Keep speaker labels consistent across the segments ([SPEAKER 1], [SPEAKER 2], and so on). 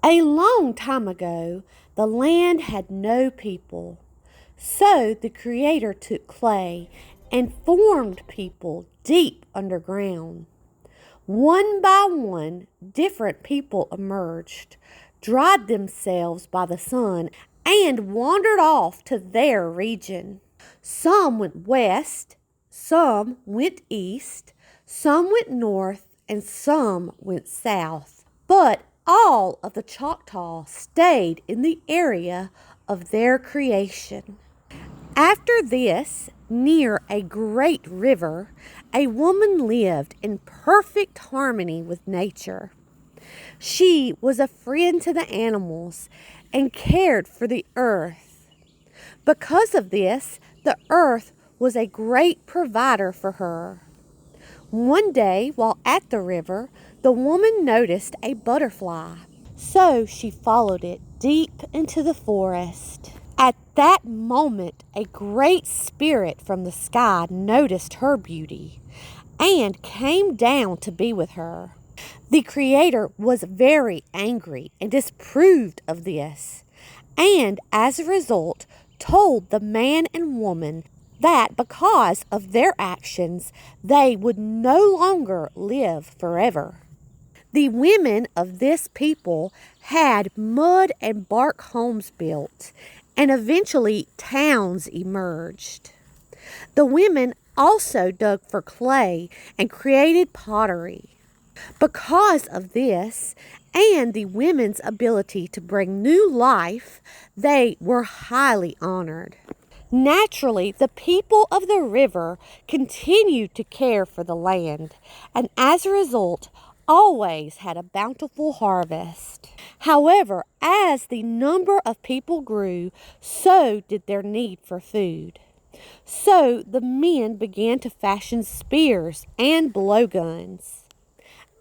[SPEAKER 1] A long time ago, the land had no people. So the Creator took clay and formed people deep underground. One by one, different people emerged, dried themselves by the sun, and wandered off to their region. Some went west, some went east, some went north, and some went south. But all of the Choctaw stayed in the area of their creation. After this, near a great river, a woman lived in perfect harmony with nature. She was a friend to the animals and cared for the earth. Because of this, the earth was a great provider for her. One day, while at the river, the woman noticed a butterfly. So she followed it deep into the forest. At that moment, a great spirit from the sky noticed her beauty and came down to be with her. The Creator was very angry and disapproved of this, and as a result, told the man and woman that because of their actions, they would no longer live forever. The women of this people had mud and bark homes built, and eventually towns emerged. The women also dug for clay and created pottery. Because of this and the women's ability to bring new life, they were highly honored. Naturally, the people of the river continued to care for the land, and as a result, always had a bountiful harvest. However, as the number of people grew, so did their need for food. So the men began to fashion spears and blowguns.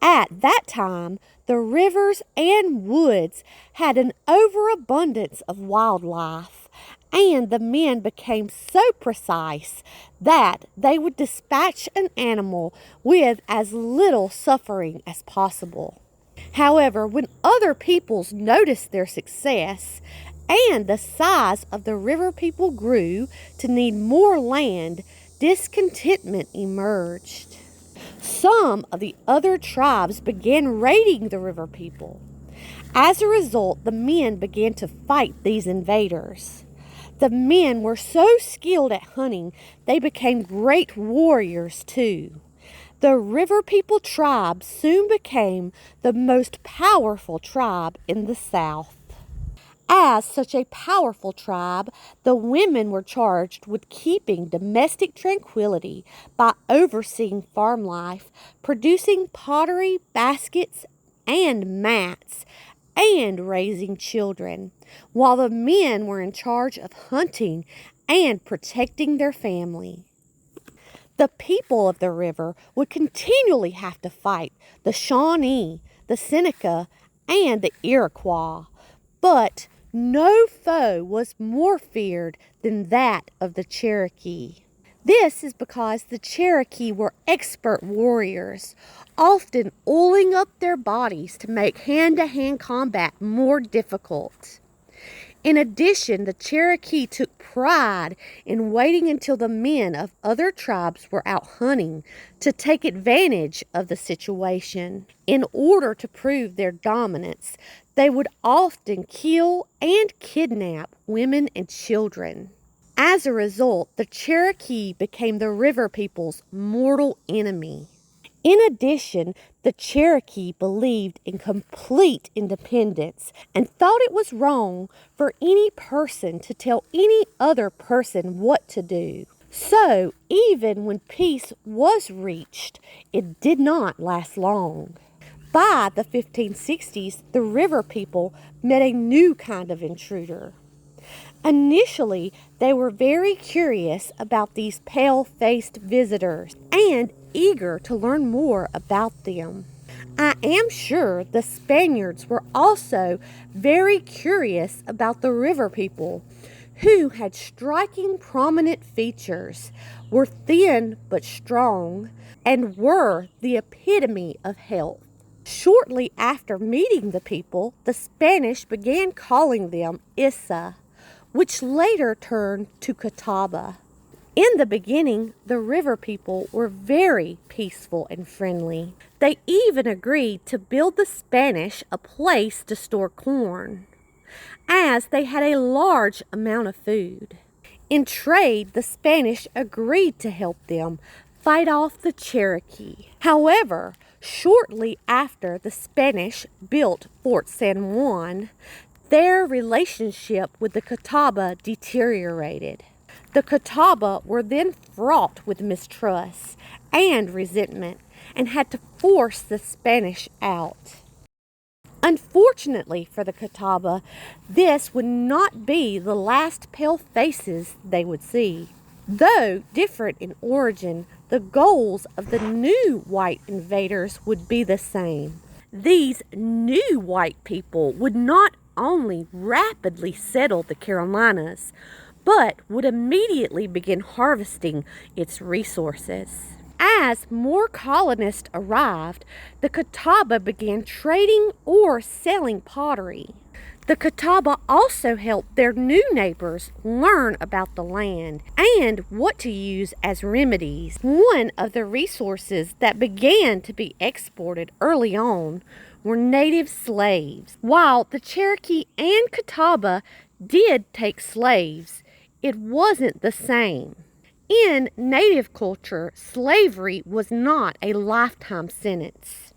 [SPEAKER 1] At that time, the rivers and woods had an overabundance of wildlife, and the men became so precise that they would dispatch an animal with as little suffering as possible. However, when other peoples noticed their success and the size of the river people grew to need more land, discontentment emerged. Some of the other tribes began raiding the river people. As a result, the men began to fight these invaders. The men were so skilled at hunting, they became great warriors too. The river people tribe soon became the most powerful tribe in the South. As such a powerful tribe, the women were charged with keeping domestic tranquility by overseeing farm life, producing pottery, baskets, and mats, and raising children, while the men were in charge of hunting and protecting their family. The people of the river would continually have to fight the Shawnee, the Seneca, and the Iroquois, but no foe was more feared than that of the Cherokee. This is because the Cherokee were expert warriors, often oiling up their bodies to make hand-to-hand combat more difficult. In addition, the Cherokee took pride in waiting until the men of other tribes were out hunting to take advantage of the situation. In order to prove their dominance, they would often kill and kidnap women and children. As a result, the Cherokee became the river people's mortal enemy. In addition, the Cherokee believed in complete independence and thought it was wrong for any person to tell any other person what to do. So, even when peace was reached, it did not last long. By the 1560s, the river people met a new kind of intruder. Initially, they were very curious about these pale-faced visitors and eager to learn more about them. I am sure the Spaniards were also very curious about the river people, who had striking prominent features, were thin but strong, and were the epitome of health. Shortly after meeting the people, the Spanish began calling them Issa, which later turned to Catawba. In the beginning, the river people were very peaceful and friendly. They even agreed to build the Spanish a place to store corn, as they had a large amount of food. In trade, the Spanish agreed to help them fight off the Cherokee. However, shortly after the Spanish built Fort San Juan, their relationship with the Catawba deteriorated. The Catawba were then fraught with mistrust and resentment and had to force the Spanish out. Unfortunately for the Catawba, this would not be the last pale faces they would see. Though different in origin, the goals of the new white invaders would be the same. These new white people would not only rapidly settle the Carolinas, but would immediately begin harvesting its resources. As more colonists arrived, the Catawba began trading or selling pottery. The Catawba also helped their new neighbors learn about the land and what to use as remedies. One of the resources that began to be exported early on were native slaves. While the Cherokee and Catawba did take slaves, it wasn't the same. In Native culture, slavery was not a lifetime sentence.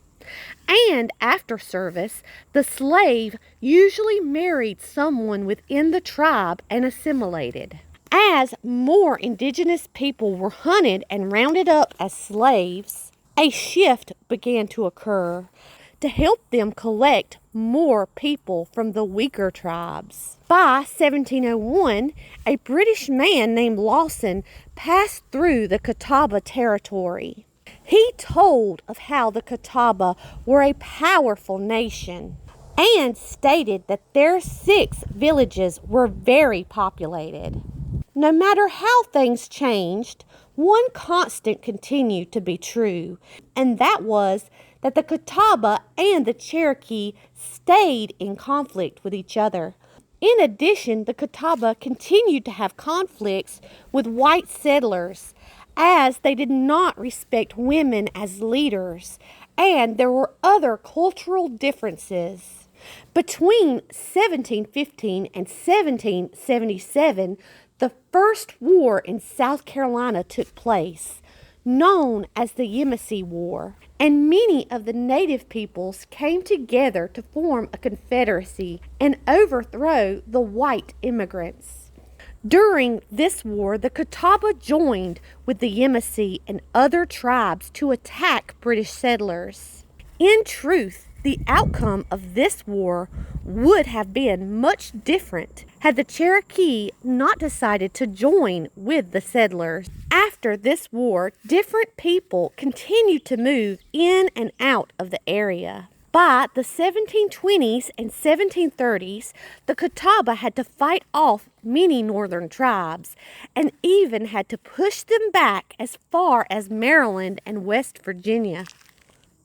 [SPEAKER 1] And after service, the slave usually married someone within the tribe and assimilated. As more indigenous people were hunted and rounded up as slaves, a shift began to occur to help them collect more people from the weaker tribes. By 1701, a British man named Lawson passed through the Catawba territory. He told of how the Catawba were a powerful nation and stated that their 6 villages were very populated. No matter how things changed, one constant continued to be true, and that was that the Catawba and the Cherokee stayed in conflict with each other. In addition, the Catawba continued to have conflicts with white settlers, as they did not respect women as leaders, and there were other cultural differences. Between 1715 and 1777, the first war in South Carolina took place, known as the Yamasee War, and many of the native peoples came together to form a confederacy and overthrow the white immigrants. During this war, the Catawba joined with the Yamasee and other tribes to attack British settlers. In truth, the outcome of this war would have been much different had the Cherokee not decided to join with the settlers. After this war, different people continued to move in and out of the area. By the 1720s and 1730s, the Catawba had to fight off many northern tribes and even had to push them back as far as Maryland and West Virginia.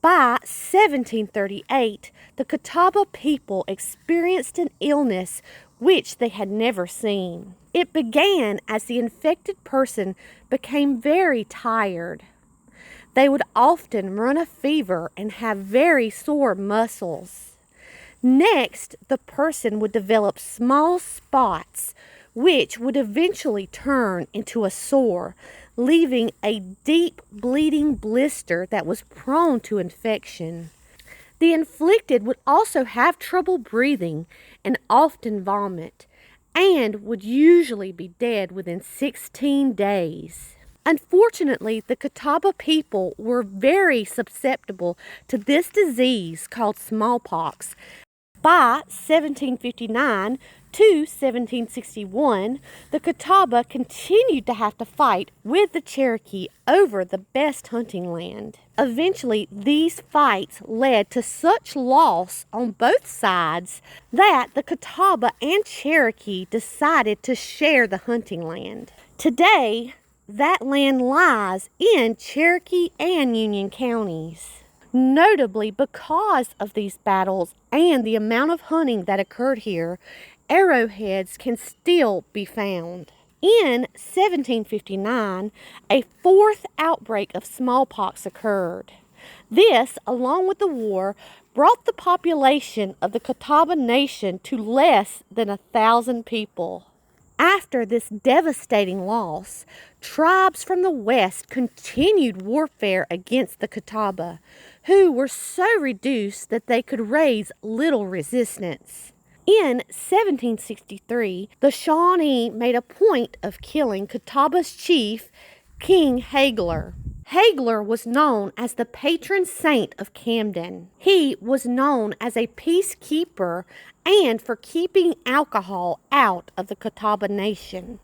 [SPEAKER 1] By 1738, the Catawba people experienced an illness which they had never seen. It began as the infected person became very tired. They would often run a fever and have very sore muscles. Next, the person would develop small spots, which would eventually turn into a sore, leaving a deep bleeding blister that was prone to infection. The inflicted would also have trouble breathing and often vomit, and would usually be dead within 16 days. Unfortunately, the Catawba people were very susceptible to this disease called smallpox. By 1759 to 1761, the Catawba continued to have to fight with the Cherokee over the best hunting land. Eventually, these fights led to such loss on both sides that the Catawba and Cherokee decided to share the hunting land. Today, that land lies in Cherokee and Union counties. Notably, because of these battles and the amount of hunting that occurred here, arrowheads can still be found. In 1759, a fourth outbreak of smallpox occurred. This, along with the war, brought the population of the Catawba Nation to less than 1,000 people. After this devastating loss, tribes from the west continued warfare against the Catawba, who were so reduced that they could raise little resistance. In 1763, the Shawnee made a point of killing Catawba's chief, King Hagler. Hagler was known as the patron saint of Camden. He was known as a peacekeeper and for keeping alcohol out of the Catawba Nation.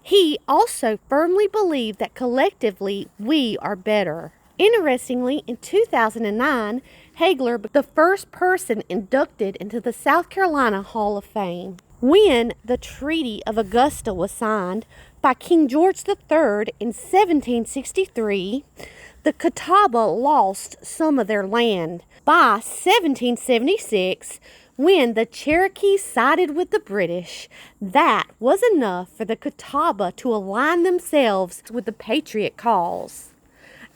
[SPEAKER 1] He also firmly believed that collectively we are better. Interestingly, in 2009, Hagler was the first person inducted into the South Carolina Hall of Fame. When the Treaty of Augusta was signed by King George III in 1763, the Catawba lost some of their land. By 1776, when the Cherokees sided with the British, that was enough for the Catawba to align themselves with the Patriot cause.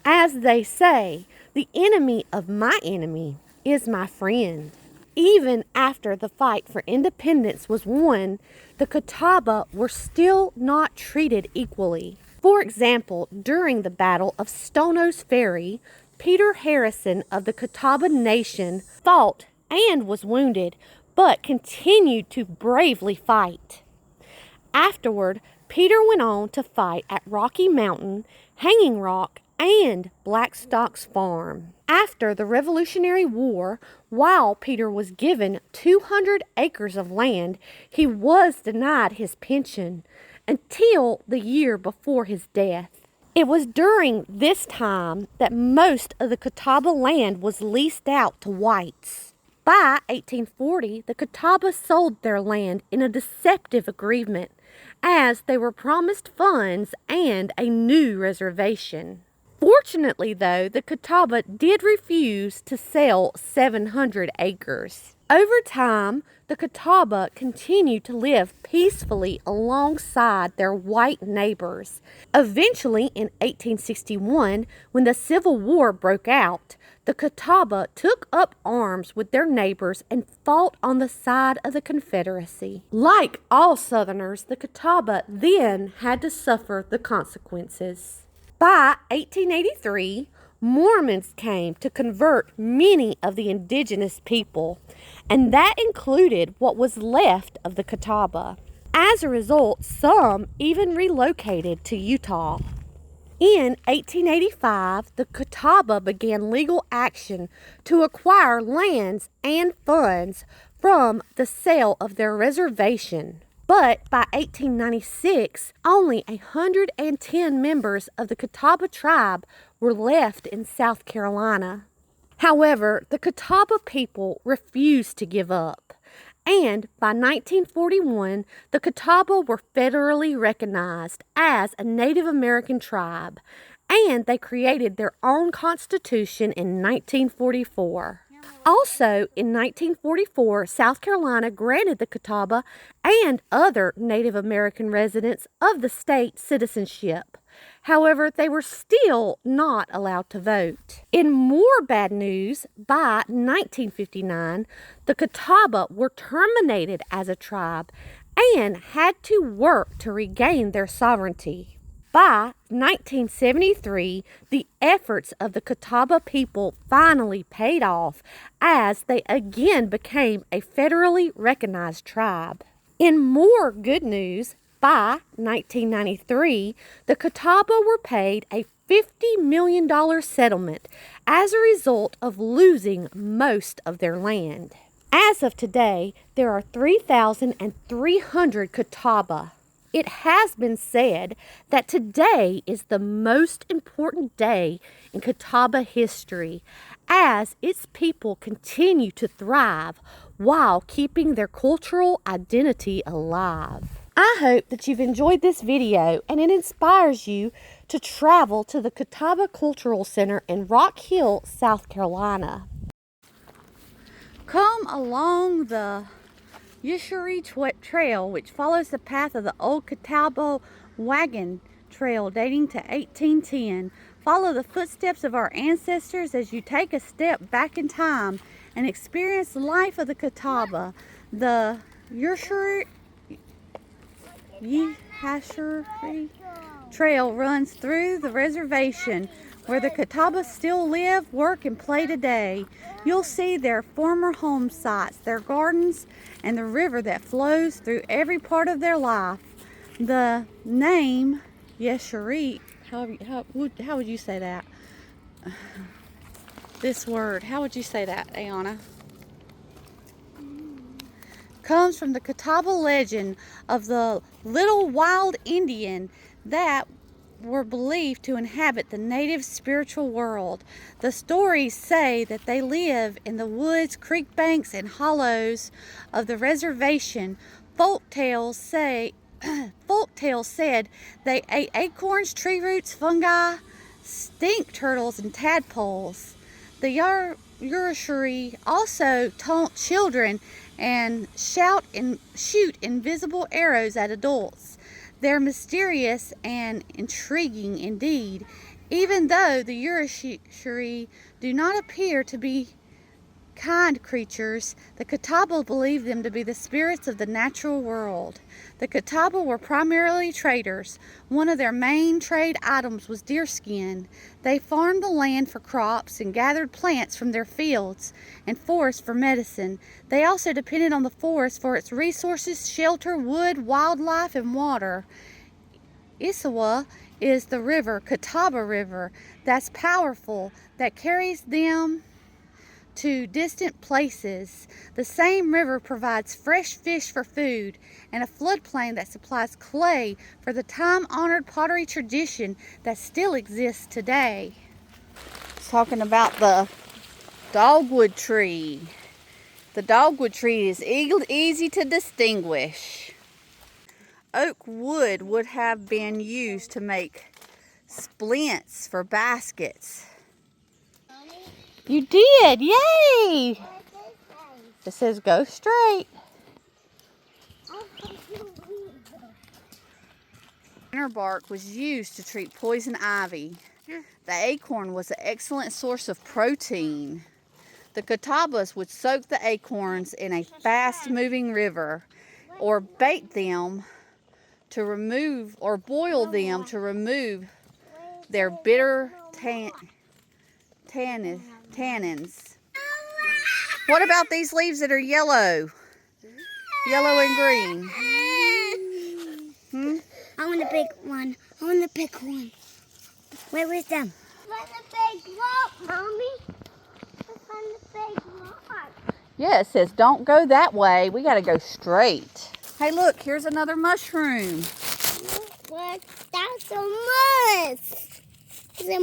[SPEAKER 1] As they say, the enemy of my enemy is my friend. Even after the fight for independence was won, the Catawba were still not treated equally. For example, during the Battle of Stono's Ferry, Peter Harrison of the Catawba Nation fought and was wounded, but continued to bravely fight. Afterward, Peter went on to fight at Rocky Mountain, Hanging Rock, and Blackstock's Farm. After the Revolutionary War, while Peter was given 200 acres of land, he was denied his pension until the year before his death. It was during this time that most of the Catawba land was leased out to whites. By 1840, the Catawba sold their land in a deceptive agreement, as they were promised funds and a new reservation. Fortunately, though, the Catawba did refuse to sell 700 acres. Over time, the Catawba continued to live peacefully alongside their white neighbors. Eventually, in 1861, when the Civil War broke out, the Catawba took up arms with their neighbors and fought on the side of the Confederacy. Like all Southerners, the Catawba then had to suffer the consequences. By 1883, Mormons came to convert many of the indigenous people, and that included what was left of the Catawba. As a result, some even relocated to Utah. In 1885, the Catawba began legal action to acquire lands and funds from the sale of their reservation. But by 1896, only 110 members of the Catawba tribe were left in South Carolina. However, the Catawba people refused to give up, and by 1941, the Catawba were federally recognized as a Native American tribe, and they created their own constitution in 1944. Also, in 1944, South Carolina granted the Catawba and other Native American residents of the state citizenship. However, they were still not allowed to vote. In more bad news, by 1959, the Catawba were terminated as a tribe and had to work to regain their sovereignty. By 1973, the efforts of the Catawba people finally paid off as they again became a federally recognized tribe. In more good news, by 1993, the Catawba were paid a $50 million settlement as a result of losing most of their land. As of today, there are 3,300 Catawba. It has been said that today is the most important day in Catawba history, as its people continue to thrive while keeping their cultural identity alive. I hope that you've enjoyed this video and it inspires you to travel to the Catawba Cultural Center in Rock Hill, South Carolina. Come along the Ushari Trail, which follows the path of the old Catawba wagon trail dating to 1810. Follow the footsteps of our ancestors as you take a step back in time and experience the life of the Catawba. The Ushari Trail runs through the reservation where the Catawba still live, work, and play today. You'll see their former home sites, their gardens, and the river that flows through every part of their life. The name Yeshari, how would you say that? This word, how would you say that, Ayana? Comes from the Catawba legend of the little wild Indian that were believed to inhabit the native spiritual world. The stories say that they live in the woods, creek banks, and hollows of the reservation. Folk tales said they ate acorns, tree roots, fungi, stink turtles, and tadpoles. The Urushari also taunt children and shoot invisible arrows at adults. They're mysterious and intriguing indeed. Even though the Urushari do not appear to be kind creatures, the Catawba believe them to be the spirits of the natural world. The Catawba were primarily traders. One of their main trade items was deerskin. They farmed the land for crops and gathered plants from their fields and forests for medicine. They also depended on the forest for its resources, shelter, wood, wildlife, and water. Isawa is the river, Catawba River, that's powerful, that carries them to distant places. The same river provides fresh fish for food and a floodplain that supplies clay for the time-honored pottery tradition that still exists today. Talking about the dogwood tree. The dogwood tree is easy to distinguish. Oak wood would have been used to make splints for baskets. You did! Yay! It says go straight. Inner bark was used to treat poison ivy. The acorn was an excellent source of protein. The Catawbas would soak the acorns in a fast-moving river or bait them to remove, or boil them to remove their bitter tannins. What about these leaves that are yellow? Yellow and green.
[SPEAKER 2] I want to pick one. I want to pick one. Where's them? Find the big rock, Mommy. Find the big rock.
[SPEAKER 1] Yeah, it says don't go that way. We got to go straight. Hey, look, here's another mushroom.
[SPEAKER 2] What? That's a mush. It's a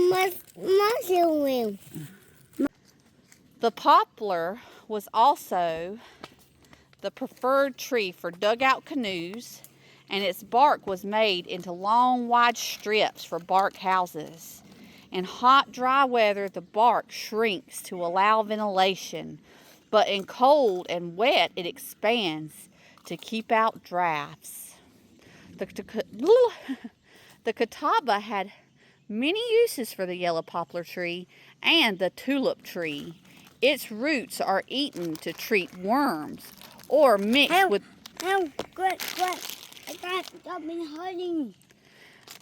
[SPEAKER 2] mushroom.
[SPEAKER 1] The poplar was also the preferred tree for dugout canoes, and its bark was made into long, wide strips for bark houses. In hot, dry weather, the bark shrinks to allow ventilation, but in cold and wet, it expands to keep out drafts. The Catawba had many uses for the yellow poplar tree and the tulip tree. Its roots are eaten to treat worms or mixed with...
[SPEAKER 2] Good. I've been hiding.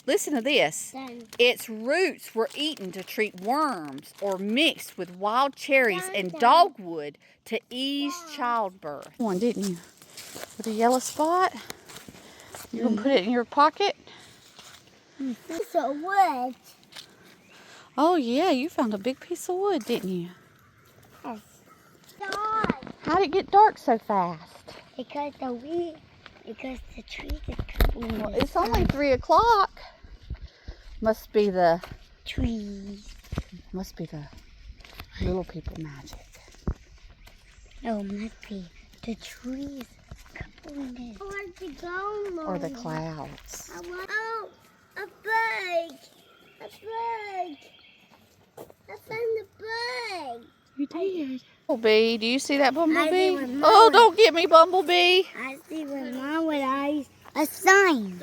[SPEAKER 1] Listen to this.
[SPEAKER 2] Done.
[SPEAKER 1] Its roots were eaten to treat worms or mixed with wild cherries and
[SPEAKER 2] Done.
[SPEAKER 1] dogwood to ease childbirth. One, didn't you? With a yellow spot? You're going to put it in your pocket?
[SPEAKER 2] It's a wood.
[SPEAKER 1] Oh, yeah, you found a big piece of wood, didn't you?
[SPEAKER 2] Yes.
[SPEAKER 1] How did it get dark so fast?
[SPEAKER 2] Because the trees are coming.
[SPEAKER 1] Well, it's only 3 o'clock. Must be the
[SPEAKER 2] trees.
[SPEAKER 1] Must be the little people magic.
[SPEAKER 2] No, it must be the trees. I want to go, Mom.
[SPEAKER 1] Or the clouds.
[SPEAKER 2] I want a bird. A bird. I found a bird.
[SPEAKER 1] You did. Bumblebee, do you see that bumblebee?
[SPEAKER 2] with my
[SPEAKER 1] Oh,
[SPEAKER 2] eyes.
[SPEAKER 1] don't get me, bumblebee.
[SPEAKER 2] I see with my wet eyes a sign.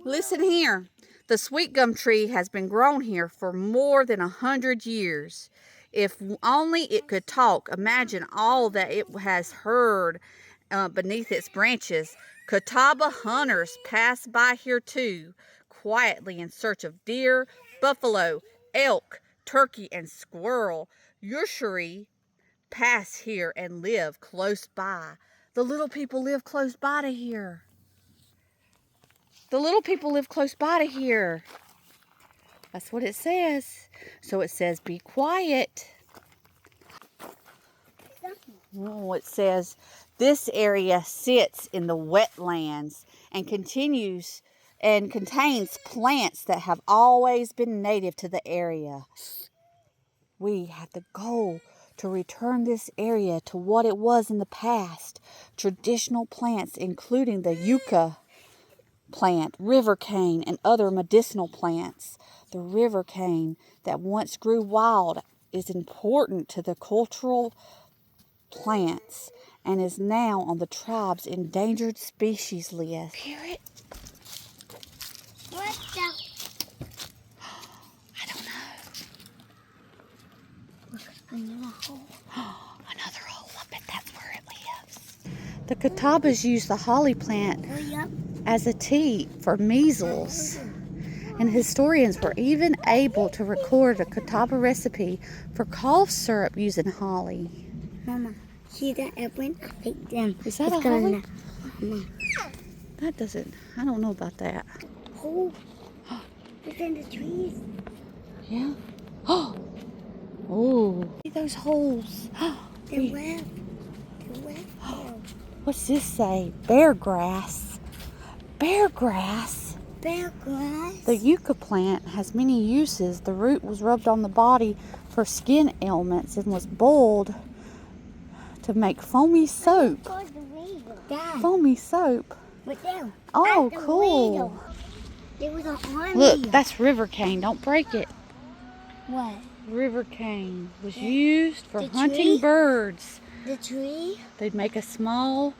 [SPEAKER 1] Listen here. The sweet gum tree has been grown here for more than 100 years. If only it could talk, imagine all that it has heard beneath its branches. Catawba hunters pass by here too, quietly in search of deer, buffalo, elk, turkey, and squirrel. Usually pass here and live close by. The little people live close by to here. The little people live close by to here. That's what it says. So it says, be quiet. Oh, it says, this area sits in the wetlands and contains plants that have always been native to the area. We have the goal to return this area to what it was in the past. Traditional plants, including the yucca plant, river cane, and other medicinal plants. The river cane that once grew wild is important to the cultural plants and is now on the tribe's endangered species list. Hear it?
[SPEAKER 2] What the?
[SPEAKER 1] I don't know.
[SPEAKER 2] Another hole.
[SPEAKER 1] Another hole. I bet that's where it lives. The Catawbas use the holly plant as a tea for measles. And historians were even able to record a Catawba recipe for cough syrup using holly.
[SPEAKER 2] Mama, see that airplane? I think them.
[SPEAKER 1] Is that a holly? That doesn't, I don't know about that.
[SPEAKER 2] Oh, it's in the trees.
[SPEAKER 1] Yeah. Oh. Oh. See those holes.
[SPEAKER 2] The web. The web.
[SPEAKER 1] What's this say? Bear grass. Bear grass.
[SPEAKER 2] Bear grass.
[SPEAKER 1] The yucca plant has many uses. The root was rubbed on the body for skin ailments and was boiled to make foamy soap. Foamy soap. Oh, cool.
[SPEAKER 2] There was a army.
[SPEAKER 1] Look, that's river cane. Don't break it.
[SPEAKER 2] What?
[SPEAKER 1] River cane was used for
[SPEAKER 2] The
[SPEAKER 1] hunting
[SPEAKER 2] tree?
[SPEAKER 1] birds.
[SPEAKER 2] The tree?
[SPEAKER 1] They'd make a small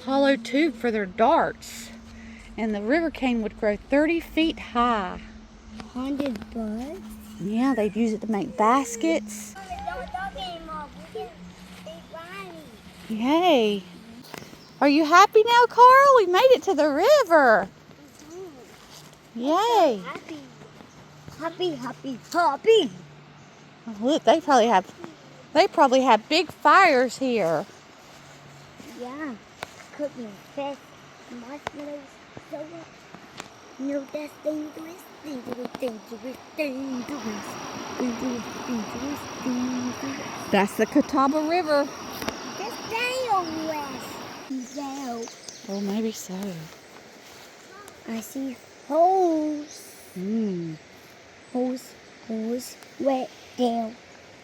[SPEAKER 1] hollow tube for their darts. And the river cane would grow 30 feet high.
[SPEAKER 2] 100 birds?
[SPEAKER 1] Yeah, they'd use it to make baskets.
[SPEAKER 2] Don't talk anymore. We can stay funny.
[SPEAKER 1] Hey, are you happy now, Carl? We made it to the river. Yay.
[SPEAKER 2] Happy. Happy, happy, happy.
[SPEAKER 1] Oh, look, they probably have big fires here.
[SPEAKER 2] Yeah. Cooking fish, marshmallows, soda. No, that's dangerous. Dangerous, dangerous, dangerous. Dangerous, dangerous, dangerous.
[SPEAKER 1] That's the Catawba River.
[SPEAKER 2] That's dangerous. No.
[SPEAKER 1] Oh, maybe so.
[SPEAKER 2] I see holes.
[SPEAKER 1] Holes.
[SPEAKER 2] Holes, wet down.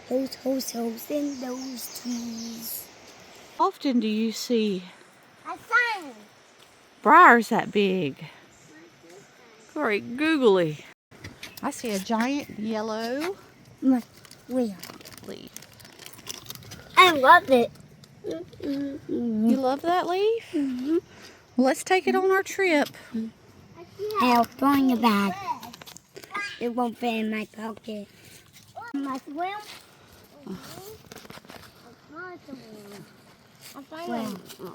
[SPEAKER 2] Holes in those trees.
[SPEAKER 1] How often do you see
[SPEAKER 2] I found.
[SPEAKER 1] briars that big? Very googly. I see a giant yellow
[SPEAKER 2] Where?
[SPEAKER 1] leaf.
[SPEAKER 2] I love it.
[SPEAKER 1] You love that leaf?
[SPEAKER 2] Mm-hmm.
[SPEAKER 1] Well, let's take it on our trip.
[SPEAKER 2] I'll throw in your bag. It won't fit in my pocket. My swim?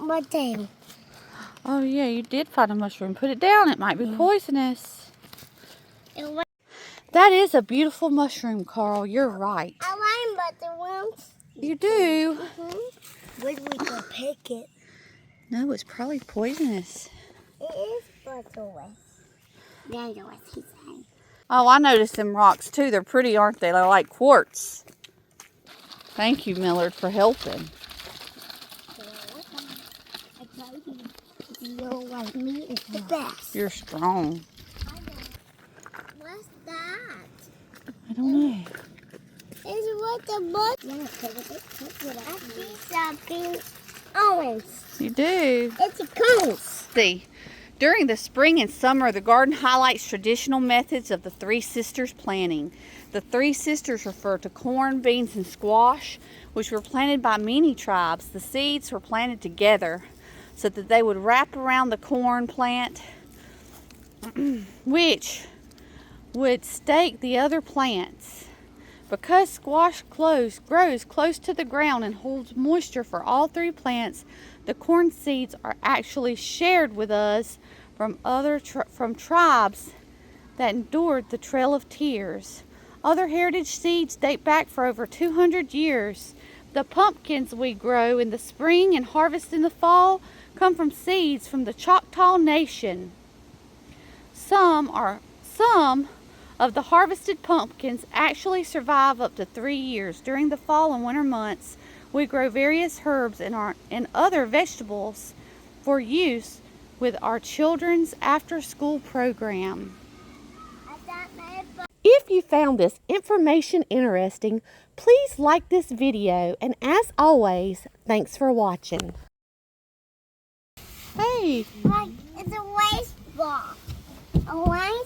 [SPEAKER 2] What tail?
[SPEAKER 1] Oh, yeah, you did find a mushroom. Put it down. It might be poisonous. That is a beautiful mushroom, Carl. You're right.
[SPEAKER 2] I like butterworms.
[SPEAKER 1] You do.
[SPEAKER 2] When we go pick it?
[SPEAKER 1] No, it's probably poisonous.
[SPEAKER 2] It is butterworms. Dangerous, he said.
[SPEAKER 1] Oh, I noticed them rocks, too. They're pretty, aren't they? They're like quartz. Thank you, Millard, for helping.
[SPEAKER 2] You like me is the best.
[SPEAKER 1] You're strong.
[SPEAKER 2] What's that?
[SPEAKER 1] I don't know.
[SPEAKER 2] It's what the book. I see something orange.
[SPEAKER 1] You do.
[SPEAKER 2] It's a cone.
[SPEAKER 1] See,
[SPEAKER 3] During the spring and summer, the garden highlights traditional methods of the Three Sisters planting. The Three Sisters refer to corn, beans, and squash, which were planted by many tribes. The seeds were planted together so that they would wrap around the corn plant, which would stake the other plants. Because squash grows close to the ground and holds moisture for all three plants, the corn seeds are actually shared with us from tribes that endured the Trail of Tears. Other heritage seeds date back for over 200 years. The pumpkins we grow in the spring and harvest in the fall come from seeds from the Choctaw Nation. Some of the harvested pumpkins actually survive up to 3 years. During the fall and winter months, we grow various herbs and other vegetables for use with our children's after-school program.
[SPEAKER 1] If you found this information interesting, please like this video, and as always, thanks for watching. Hey!
[SPEAKER 2] Like, it's a waste ball. A waste